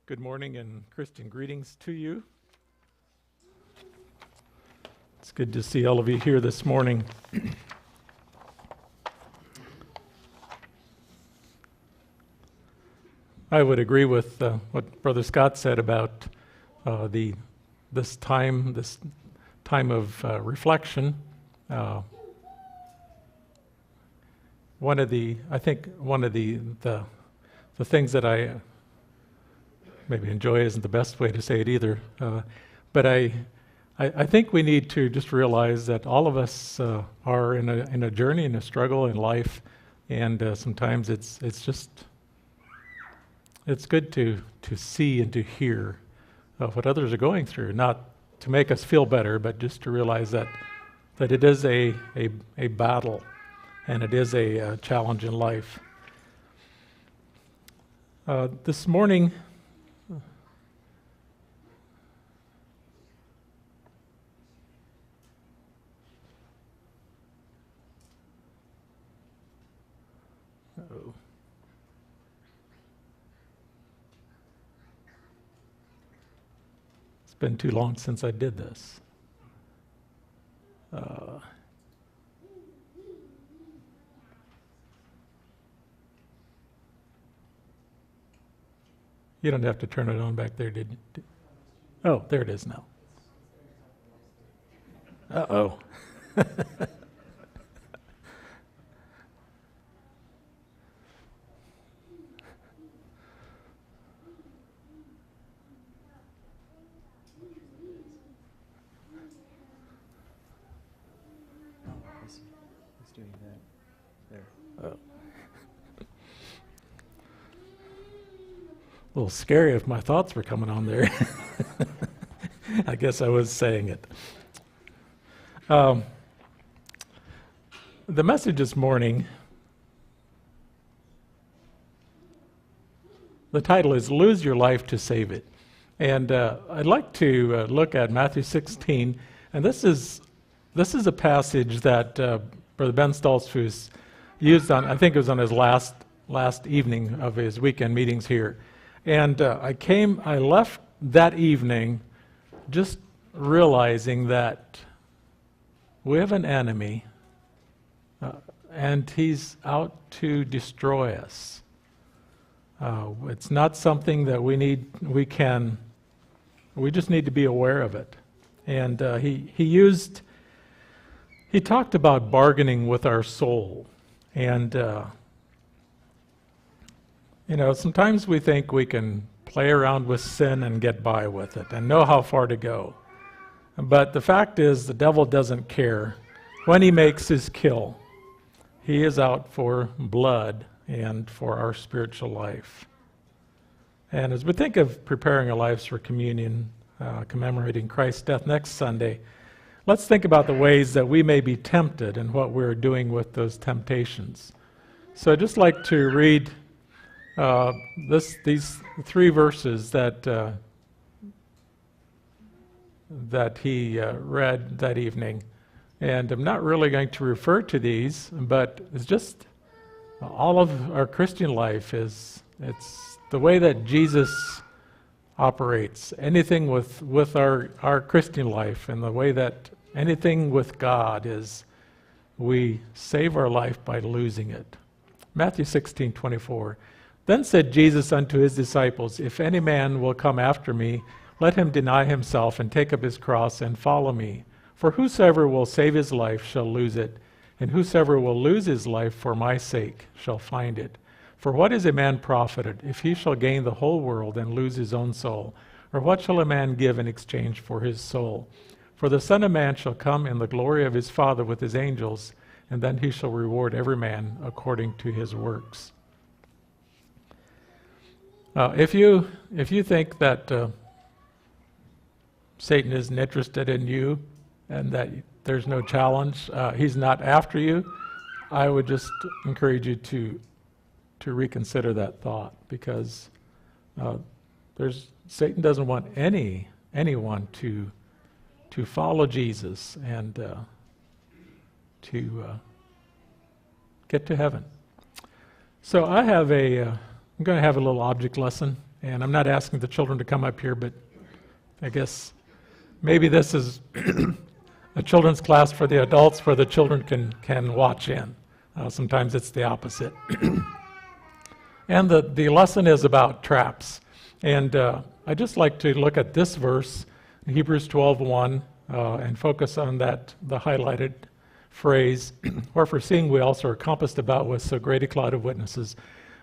Good morning and Christian greetings to you. It's good to see all of you here this morning. I would agree with what Brother Scott said about this time of reflection. One of the things that I maybe enjoy isn't the best way to say it either, but I think we need to just realize that all of us are in a journey, in a struggle in life, and sometimes it's good to see and to hear what others are going through, not to make us feel better, but just to realize that it is a battle and it is a challenge in life. This morning, it's been too long since I did this. You don't have to turn it on back there, did you? Oh, there it is now. Uh-oh. He's doing that. There. Oh. A little scary if my thoughts were coming on there. I guess I was saying it. The message this morning, the title is Lose Your Life to Save It. And I'd like to look at Matthew 16, and this is a passage that Brother Ben Stoltzfus used on, I think it was on his last evening of his weekend meetings here. And I left that evening just realizing that we have an enemy and he's out to destroy us. It's not something that we just need to be aware of it. And he talked about bargaining with our soul. And sometimes we think we can play around with sin and get by with it and know how far to go. But the fact is, the devil doesn't care. When he makes his kill, he is out for blood and for our spiritual life. And as we think of preparing our lives for communion, commemorating Christ's death next Sunday, let's think about the ways that we may be tempted and what we're doing with those temptations. So I'd just like to read these three verses that he read that evening. And I'm not really going to refer to these, but it's just all of our Christian life it's the way that Jesus operates. Anything with our Christian life and the way that anything with God is, we save our life by losing it. Matthew 16:24. Then said Jesus unto his disciples, If any man will come after me, let him deny himself and take up his cross and follow me. For whosoever will save his life shall lose it, and whosoever will lose his life for my sake shall find it. For what is a man profited, if he shall gain the whole world and lose his own soul? Or what shall a man give in exchange for his soul? For the Son of Man shall come in the glory of his Father with his angels, and then he shall reward every man according to his works. If you think that Satan isn't interested in you and that there's no challenge, he's not after you, I would just encourage you to reconsider that thought, because Satan doesn't want anyone to follow Jesus and to get to heaven. So I'm going to have a little object lesson, And I'm not asking the children to come up here, but I guess maybe this is a children's class for the adults where the children can watch in. Sometimes it's the opposite. And the lesson is about traps. And I'd just like to look at this verse, Hebrews 12:1, and focus on that, the highlighted phrase, wherefore seeing we also are compassed about with so great a cloud of witnesses,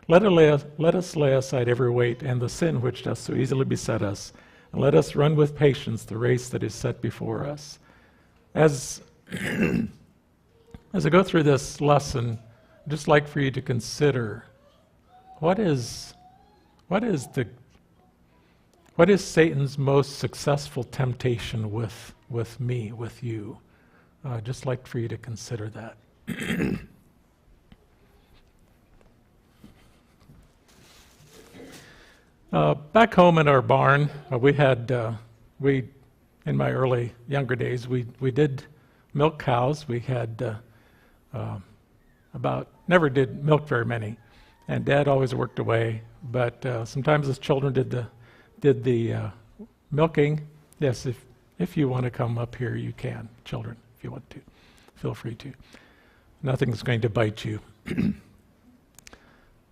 let us lay aside every weight and the sin which doth so easily beset us, and let us run with patience the race that is set before us. As I go through this lesson, I'd just like for you to consider what is Satan's most successful temptation with me, with you? Just like for you to consider that. Back home in our barn, in my early younger days, we did milk cows. We had never did milk very many, and Dad always worked away. But sometimes as children did the milking. Yes, if you want to come up here, you can, children, if you want to. Feel free to. Nothing's going to bite you.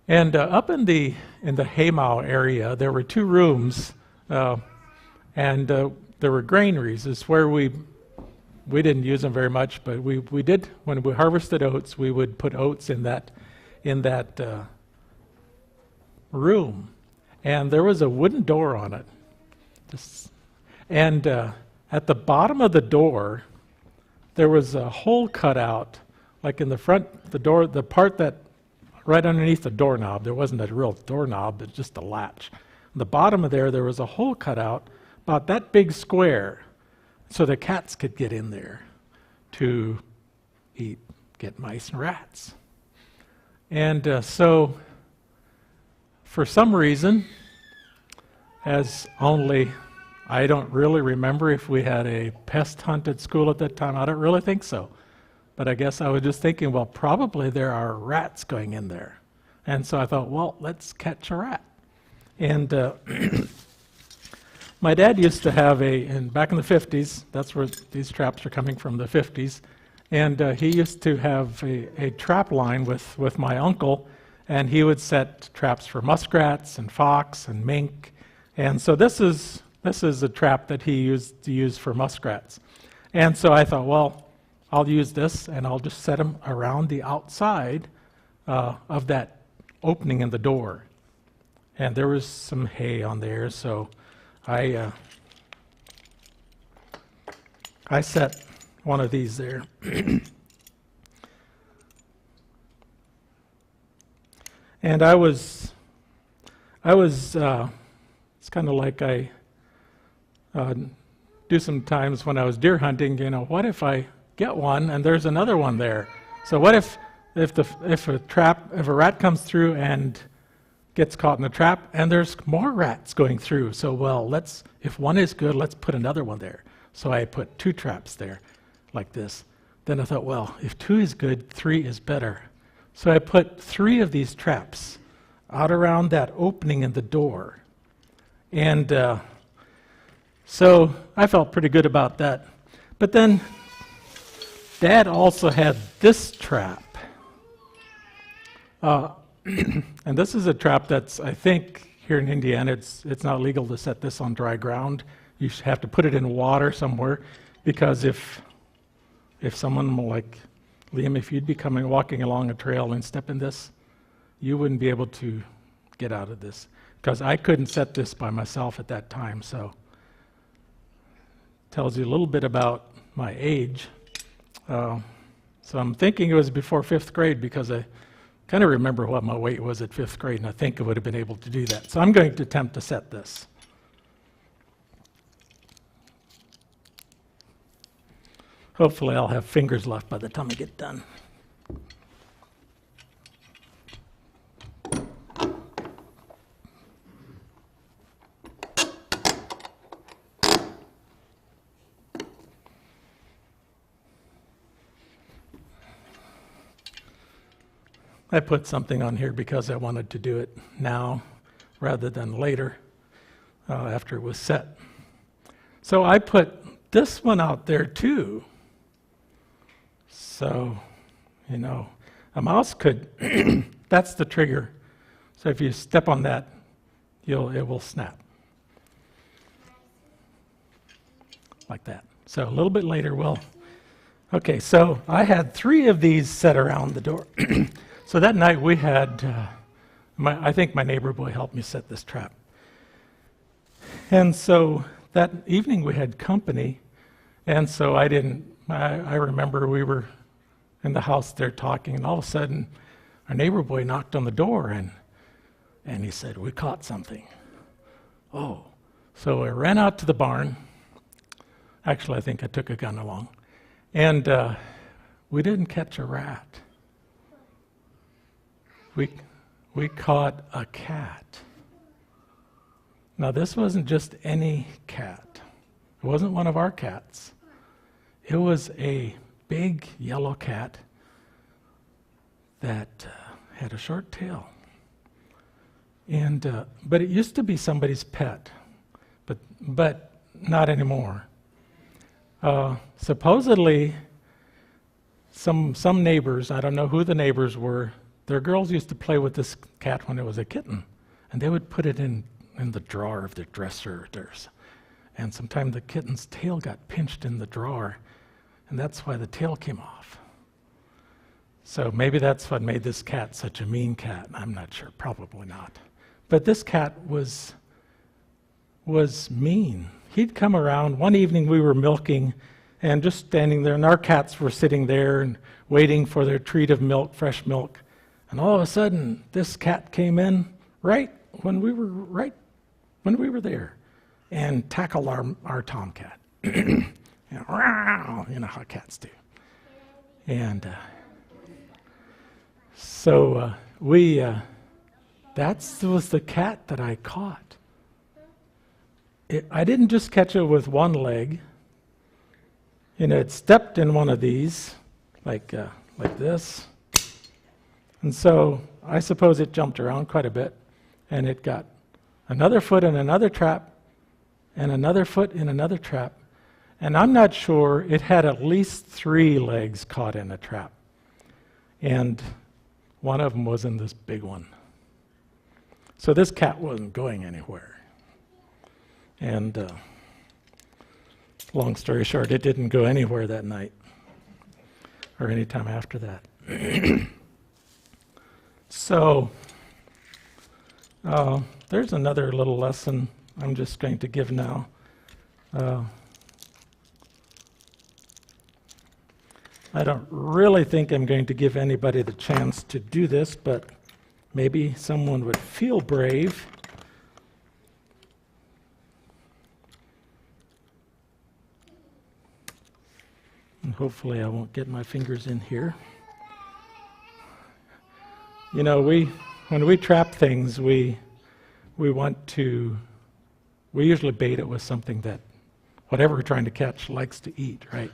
And up in the haymow area, there were 2 rooms, and there were granaries. It's where we didn't use them very much, but we did, when we harvested oats, we would put oats in that room. And there was a wooden door on it. And at the bottom of the door, there was a hole cut out, like in the front, the door, the part that right underneath the doorknob. There wasn't a real doorknob, but just a latch. On the bottom of there was a hole cut out, about that big square, so the cats could get in there to get mice and rats. And so, for some reason, as only, I don't really remember if we had a pest hunt at school at that time. I don't really think so. But I guess I was just thinking, well, probably there are rats going in there. And so I thought, well, let's catch a rat. And my dad used to have back in the 50s, that's where these traps are coming from, the 50s, and he used to have a trap line with my uncle, and he would set traps for muskrats and fox and mink. And so this is a trap that he used to use for muskrats. And so I thought, well, I'll use this, and I'll just set them around the outside of that opening in the door. And there was some hay on there, so I set one of these there. And it's kind of like I do sometimes when I was deer hunting, what if I get one and there's another one there? So what if a rat comes through and gets caught in the trap and there's more rats going through? So if one is good, let's put another one there. So I put 2 traps there like this. Then I thought, well, if 2 is good, 3 is better. So I put 3 of these traps out around that opening in the door. And so I felt pretty good about that. But then Dad also had this trap. And this is a trap that's, I think, here in Indiana, it's not legal to set this on dry ground. You have to put it in water somewhere, because if someone like Liam, if you'd be walking along a trail and step in this, you wouldn't be able to get out of this, because I couldn't set this by myself at that time. So tells you a little bit about my age. So I'm thinking it was before 5th grade, because I kind of remember what my weight was at 5th grade, and I think I would have been able to do that. So I'm going to attempt to set this. Hopefully I'll have fingers left by the time I get done. I put something on here because I wanted to do it now rather than later. after it was set. So I put this one out there too. So, a mouse could, that's the trigger. So if you step on that, it will snap. Like that. So a little bit later, okay, so I had 3 of these set around the door. So that night we had, I think my neighbor boy helped me set this trap. And so that evening we had company, and so I remember we were in the house there talking, and all of a sudden our neighbor boy knocked on the door, and he said, "We caught something." Oh, so I ran out to the barn. Actually, I think I took a gun along. And we didn't catch a rat. We caught a cat. Now, this wasn't just any cat. It wasn't one of our cats. It was a big yellow cat that had a short tail. And but it used to be somebody's pet, but not anymore. Supposedly, some neighbors, I don't know who the neighbors were, their girls used to play with this cat when it was a kitten, and they would put it in the drawer of their dresser. And sometimes the kitten's tail got pinched in the drawer, and that's why the tail came off. So maybe that's what made this cat such a mean cat. I'm not sure, probably not. But this cat was mean. He'd come around. One evening we were milking and just standing there, and our cats were sitting there and waiting for their treat of milk, fresh milk. And all of a sudden, this cat came in right when we were there and tackled our tomcat. You know how cats do. And so that was the cat that I caught. I didn't just catch it with one leg. It stepped in one of these, like this. And so I suppose it jumped around quite a bit, and it got another foot in another trap, and another foot in another trap. And I'm not sure, it had at least 3 legs caught in a trap. And one of them was in this big one. So this cat wasn't going anywhere. And long story short, it didn't go anywhere that night or any time after that. So there's another little lesson I'm just going to give now. I don't really think I'm going to give anybody the chance to do this, but maybe someone would feel brave. And hopefully I won't get my fingers in here. When we trap things, we usually bait it with something that whatever we're trying to catch likes to eat, right?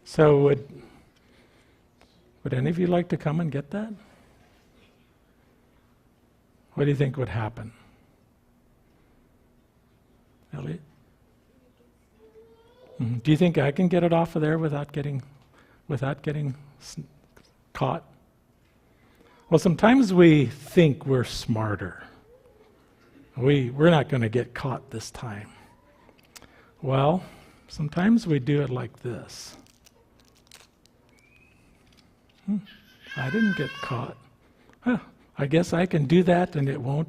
So would any of you like to come and get that? What do you think would happen? Elliot? Mm-hmm. Do you think I can get it off of there without getting caught? Well, sometimes we think we're smarter. We're not going to get caught this time. Well, sometimes we do it like this. I didn't get caught. I guess I can do that and it won't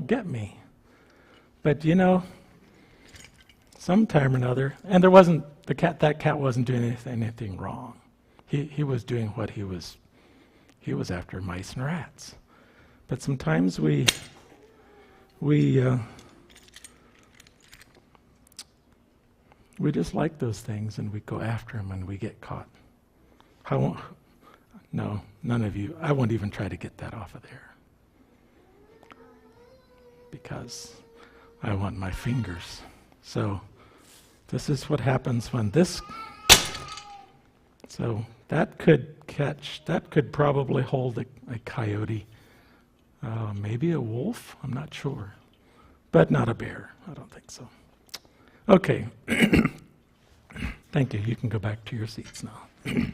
get me. But sometime or another, and that cat wasn't doing anything wrong. He was doing what he was after mice and rats. But sometimes we just like those things and we go after them and we get caught. No, none of you. I won't even try to get that off of there because I want my fingers. So this is what happens when this. So that could probably hold a coyote, maybe a wolf, I'm not sure. but not a bear. I don't think so. Okay. Thank you. You can go back to your seats now. Mhm.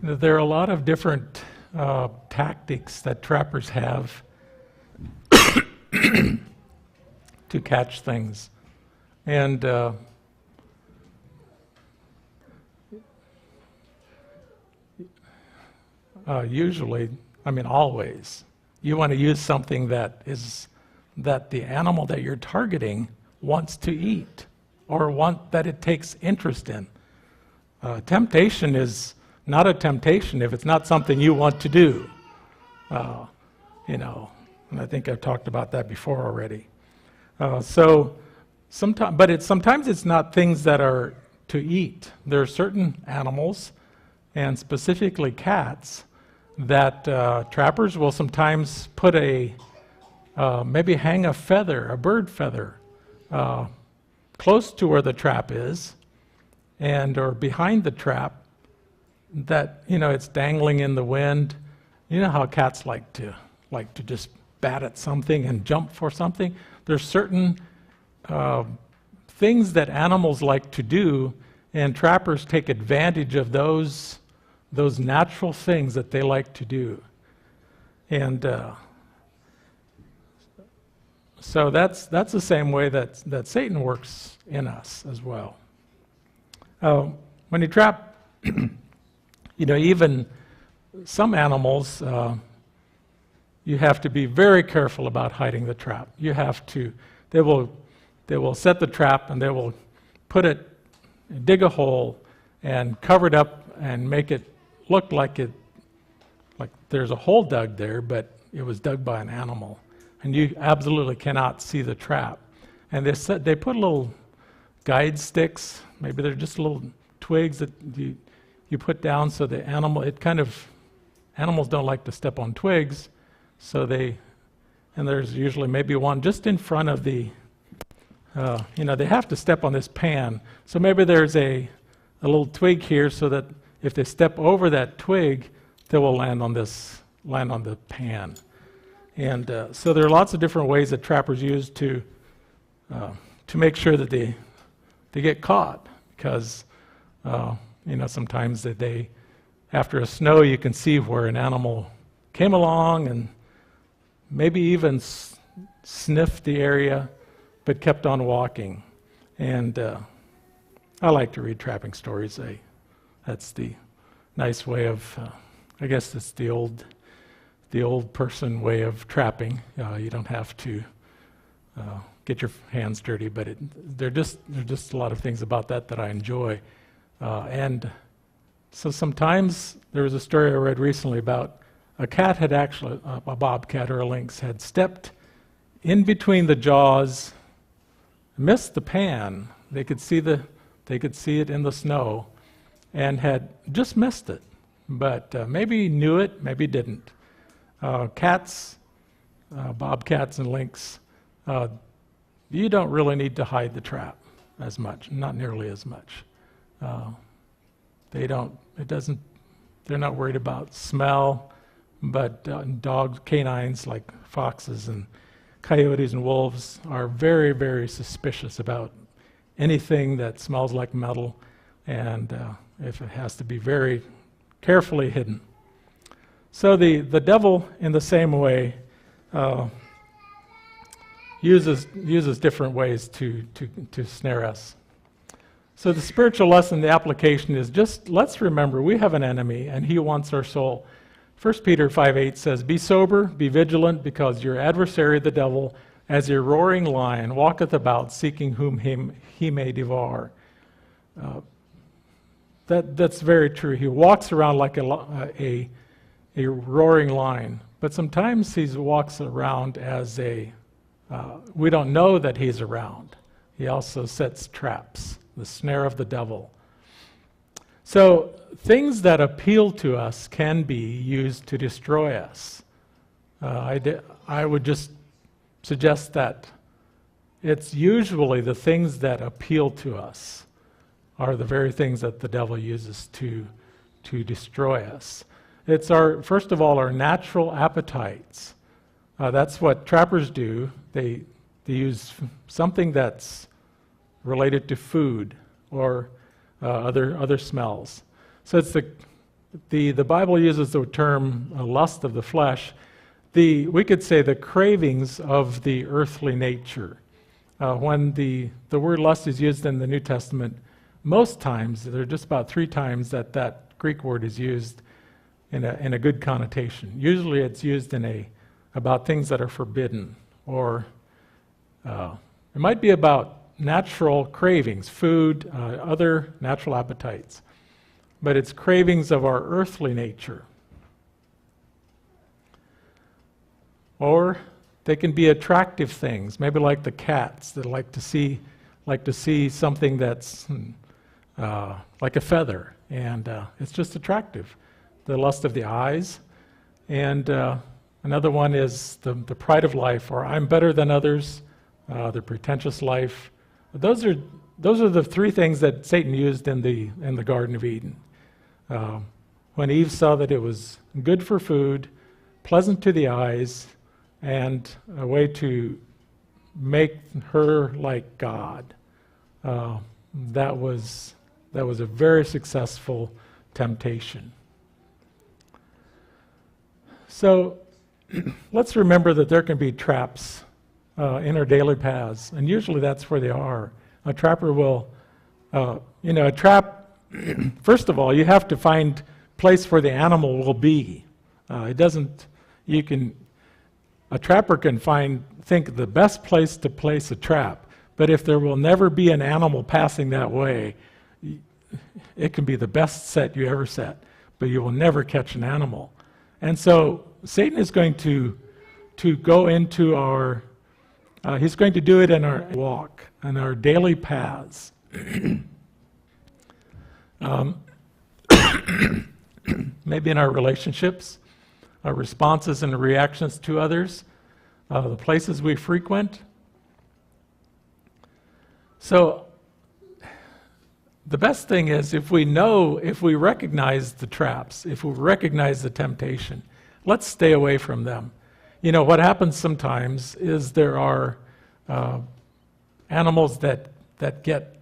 There are a lot of different tactics that trappers have to catch things. And usually, I mean always, you want to use something that the animal that you're targeting wants to eat or that it takes interest in. Temptation is not a temptation if it's not something you want to do. And I think I've talked about that before already. Sometimes it's not things that are to eat. There are certain animals, and specifically cats, that trappers will sometimes put maybe hang a bird feather, close to where the trap is, or behind the trap, that it's dangling in the wind. You know how cats like to just bat at something and jump for something. There's certain things that animals like to do, and trappers take advantage of those natural things that they like to do. And so that's the same way that Satan works in us as well. When you trap, even some animals, you have to be very careful about hiding the trap. They will set the trap, and they will dig a hole and cover it up and make it look like there's a hole dug there, but it was dug by an animal, and you absolutely cannot see the trap. And they put little guide sticks, maybe they're just little twigs that you put down so the animals don't like to step on twigs, so and there's usually maybe one just in front of they have to step on this pan, so maybe there's a little twig here so that if they step over that twig, they will land on the pan. And so there are lots of different ways that trappers use to make sure that they get caught, because sometimes after a snow, you can see where an animal came along and maybe even sniffed the area, but kept on walking. And I like to read trapping stories. That's the nice way of, I guess it's the old person way of trapping. You don't have to get your hands dirty, but there are just a lot of things about that I enjoy. And so sometimes there was a story I read recently about a cat had actually, a bobcat or a lynx, had stepped in between the jaws, missed the pan. They could see it in the snow, and had just missed it. But maybe knew it, maybe didn't. Cats, bobcats and lynx, you don't really need to hide the trap as much, not nearly as much. They're not worried about smell, but dogs, canines like foxes and coyotes and wolves are very, very suspicious about anything that smells like metal, and if it has to be very carefully hidden. So the devil, in the same way, uses different ways to snare us. So the spiritual lesson, the application is just, let's remember we have an enemy and he wants our soul. 1 Peter 5:8 says, "Be sober, be vigilant, because your adversary the devil, as a roaring lion, walketh about, seeking whom he may devour." That's very true. He walks around like a roaring lion, but sometimes he walks around as we don't know that he's around. He also sets traps, the snare of the devil. So things that appeal to us can be used to destroy us. I would just suggest that it's usually the things that appeal to us are the very things that the devil uses to destroy us. It's first of all, our natural appetites. That's what trappers do. They use something that's related to food or other smells. So it's the Bible uses the term lust of the flesh. We could say the cravings of the earthly nature. When the word lust is used in the New Testament, most times, there are just about 3 times that Greek word is used in a good connotation. Usually it's used about things that are forbidden, or it might be about natural cravings, food, other natural appetites. But it's cravings of our earthly nature. Or they can be attractive things, maybe like the cats that like to see something that's like a feather, and it's just attractive. The lust of the eyes, and another one is the pride of life, or I'm better than others, the pretentious life. Those are the 3 things that Satan used in the Garden of Eden. When Eve saw that it was good for food, pleasant to the eyes, and a way to make her like God. That was a very successful temptation. So let's remember that there can be traps in our daily paths, and usually that's where they are. A trapper will, a trap. First of all, you have to find place where the animal will be. A trapper can think the best place to place a trap, but if there will never be an animal passing that way, it can be the best set you ever set, but you will never catch an animal. And so Satan is going to go into he's going to do it in our walk, in our daily paths. Maybe in our relationships, our responses and reactions to others, the places we frequent. So the best thing is if we recognize the traps, if we recognize the temptation, let's stay away from them. What happens sometimes is there are animals that get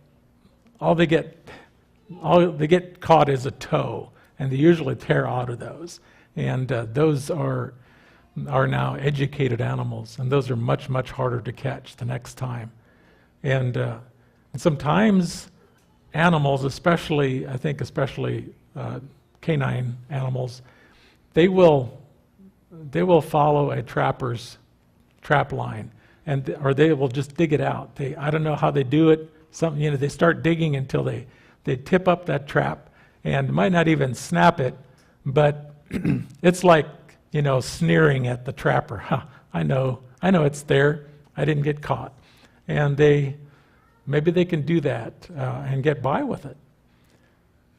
caught as a toe, and they usually tear out of those. And those are now educated animals, and those are much, much harder to catch the next time. And sometimes animals, especially canine animals, they will follow a trapper's trap line, or they will just dig it out. I don't know how they do it. They start digging until they tip up that trap, and might not even snap it, but it's like sneering at the trapper. I know it's there. I didn't get caught, and maybe they can do that and get by with it.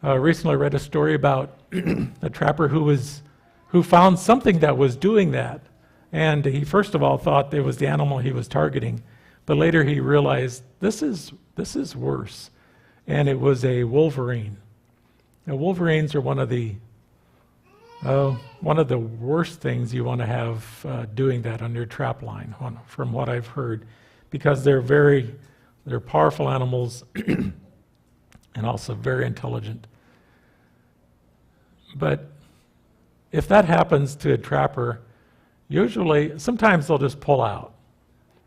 Recently, I read a story about a trapper who found something that was doing that, and he first of all thought it was the animal he was targeting, but later he realized this is worse, and it was a wolverine. Now, wolverines are one of the worst things you want to have doing that on your trap line, from what I've heard, because they're powerful animals and also very intelligent. But if that happens to a trapper, sometimes they'll just pull out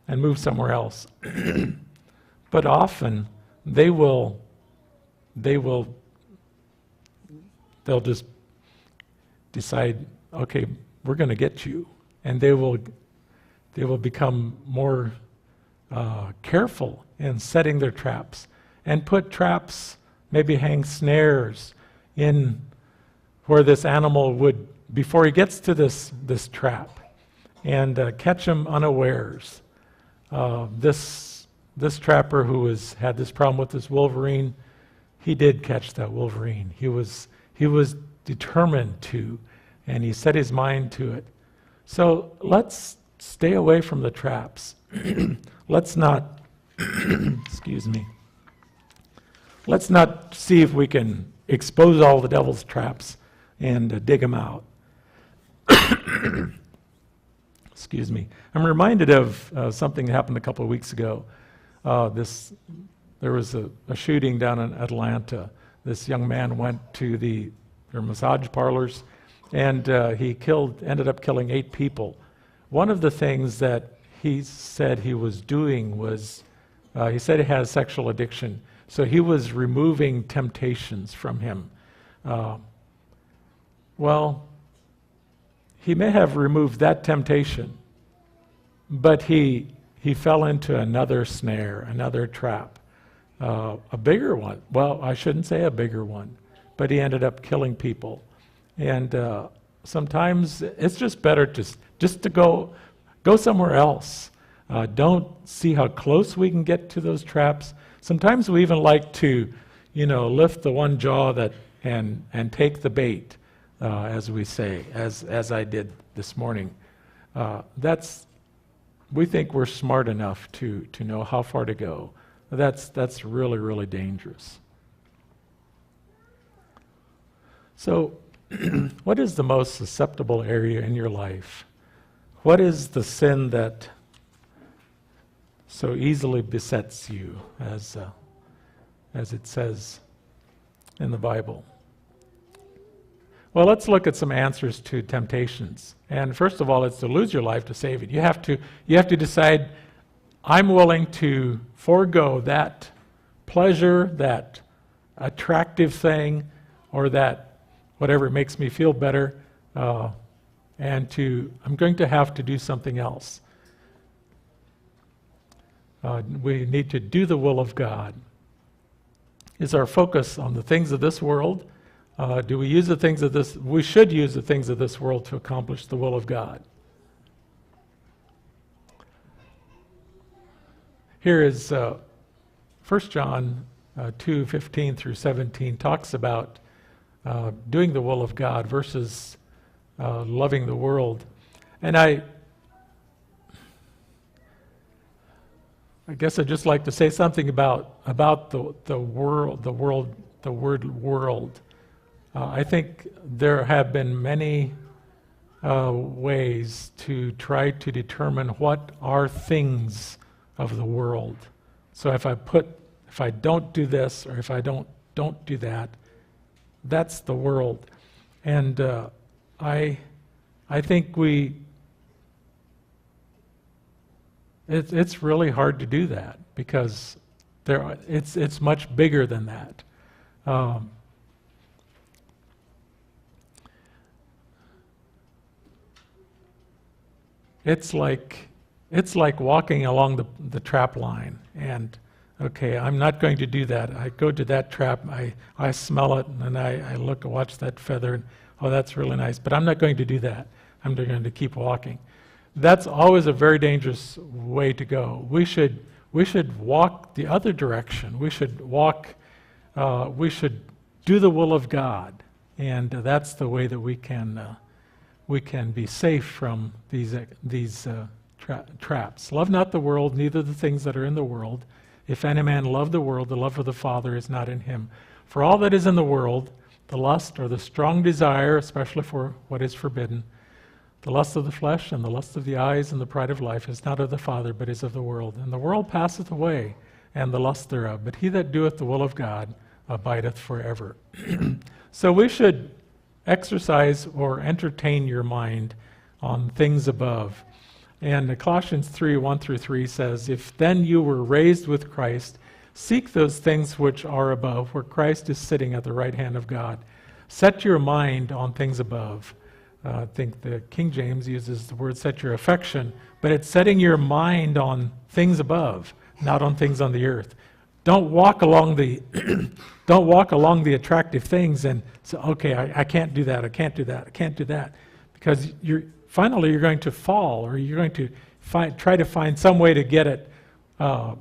and move somewhere else. But often they'll just decide, okay, we're going to get you, and they will become more careful in setting their traps, and put traps, maybe hang snares in where this animal would, before he gets to this trap, and catch him unawares. This trapper who had this problem with this wolverine, he did catch that wolverine. He was determined to, and he set his mind to it. So let's stay away from the traps. Let's not, excuse me. let's not see if we can expose all the devil's traps and dig them out. Excuse me. I'm reminded of something that happened a couple of weeks ago. There was a shooting down in Atlanta. This young man went to their massage parlors, and he ended up killing 8 people. One of the things that he said he was doing was, he said he had a sexual addiction, so he was removing temptations from him. Well, he may have removed that temptation, but he fell into another snare, another trap, a bigger one. Well, I shouldn't say a bigger one, but he ended up killing people. And sometimes it's just better to go somewhere else. Don't see how close we can get to those traps. Sometimes we even like to, lift the one jaw and take the bait, as we say, as I did this morning. We think we're smart enough to know how far to go. That's really, really dangerous. So, what is the most susceptible area in your life? What is the sin that so easily besets you, as it says in the Bible? Well, let's look at some answers to temptations. And first of all, it's to lose your life to save it. You have to decide, I'm willing to forego that pleasure, that attractive thing, or that whatever makes me feel better, I'm going to have to do something else. We need to do the will of God. Is our focus on the things of this world? Do we use the things of this? We should use the things of this world to accomplish the will of God. Here is 1 John 2:15 through 17 talks about doing the will of God versus loving the world. And I guess I'd just like to say something about the word world. I think there have been many ways to try to determine what are things of the world. So if I don't do this, or if I don't do that, that's the world. And I think it's really hard to do that, because it's much bigger than that. It's like walking along the trap line, and okay, I'm not going to do that. I go to that trap, I smell it, and I watch that feather, and oh, that's really nice, but I'm not going to do that. I'm going to keep walking. That's always a very dangerous way to go. We should walk the other direction. We should do the will of God, and that's the way that we can be safe from these traps. Love not the world, neither the things that are in the world. If any man love the world, the love of the Father is not in him. For all that is in the world, the lust or the strong desire, especially for what is forbidden, the lust of the flesh and the lust of the eyes and the pride of life is not of the Father, but is of the world. And the world passeth away, and the lust thereof. But he that doeth the will of God abideth forever. So we should exercise or entertain your mind on things above. And Colossians 3:1 through 3 says, if then you were raised with Christ, seek those things which are above, where Christ is sitting at the right hand of God. Set your mind on things above. I think the King James uses the word set your affection, but it's setting your mind on things above, not on things on the earth. Don't walk along the attractive things and say, okay, I can't do that, I can't do that, I can't do that. Because finally you're going to fall, or you're going to try to find some way to get it to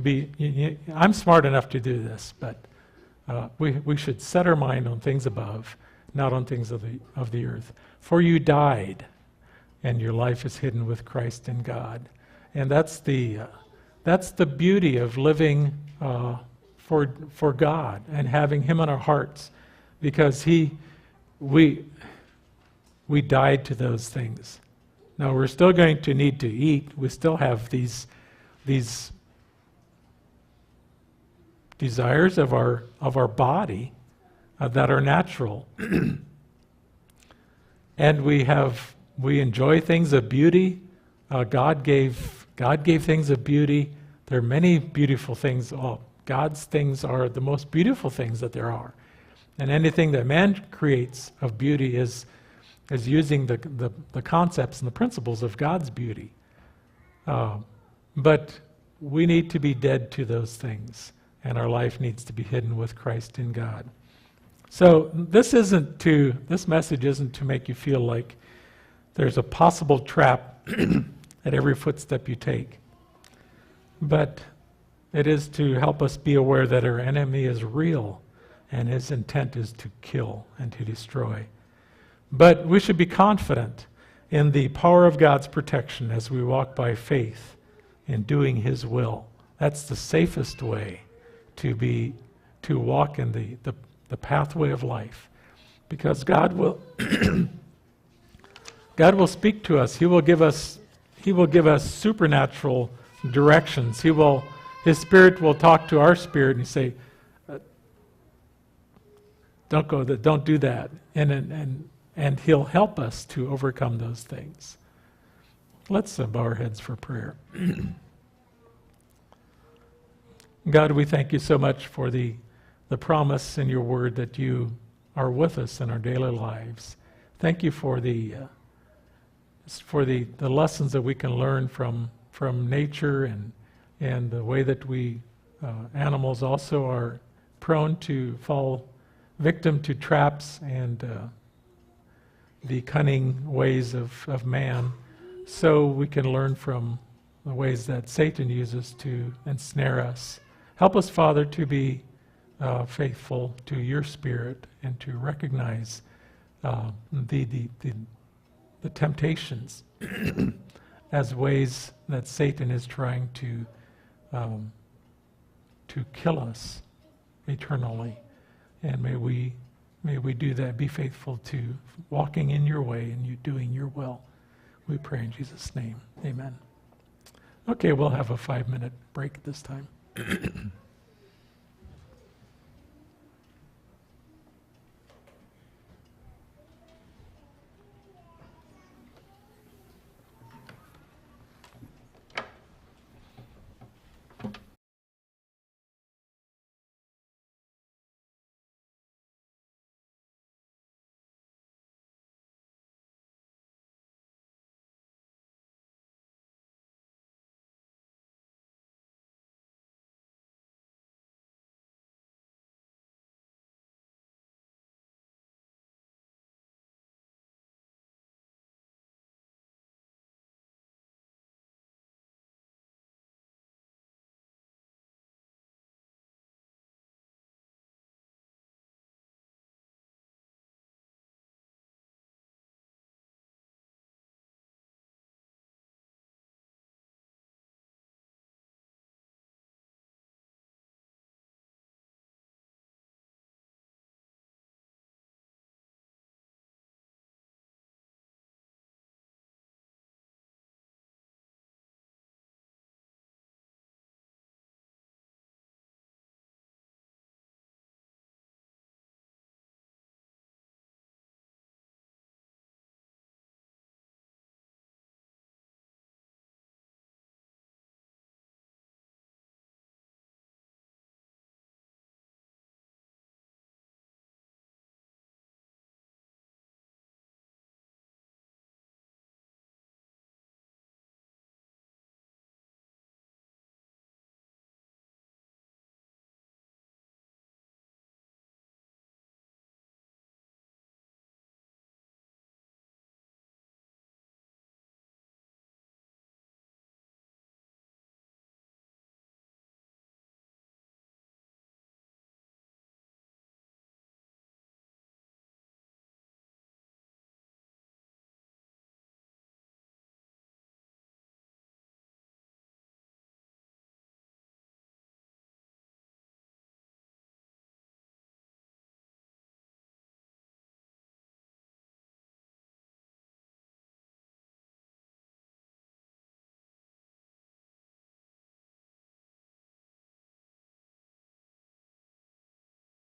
be, I'm smart enough to do this, but we should set our mind on things above, not on things of the earth. For you died, and your life is hidden with Christ in God. And that's the beauty of living for God and having Him in our hearts, because we died to those things. Now we're still going to need to eat. We still have these desires of our body that are natural, and we enjoy things of beauty. God gave things of beauty. There are many beautiful things. God's things are the most beautiful things that there are, and anything that man creates of beauty is using the concepts and the principles of God's beauty. But we need to be dead to those things, and our life needs to be hidden with Christ in God. So this message isn't to make you feel like there's a possible trap at every footstep you take, but it is to help us be aware that our enemy is real, and his intent is to kill and to destroy. But we should be confident in the power of God's protection as we walk by faith in doing His will. That's the safest way to walk in the pathway of life, because God will God will speak to us. He will give us supernatural directions. His Spirit will talk to our spirit and say, "Don't go there. Don't do that." And He'll help us to overcome those things. Let's bow our heads for prayer. God, we thank You so much for the promise in Your Word that You are with us in our daily lives. Thank You for the lessons that we can learn from nature and the way that animals also are prone to fall victim to traps and the cunning ways of man, so we can learn from the ways that Satan uses to ensnare us. Help us, Father, to be faithful to Your Spirit and to recognize the temptations as ways that Satan is trying to kill us eternally. And may we do that, be faithful to walking in Your way and You doing Your will. We pray in Jesus' name. Amen. Okay, we'll have a 5-minute break this time.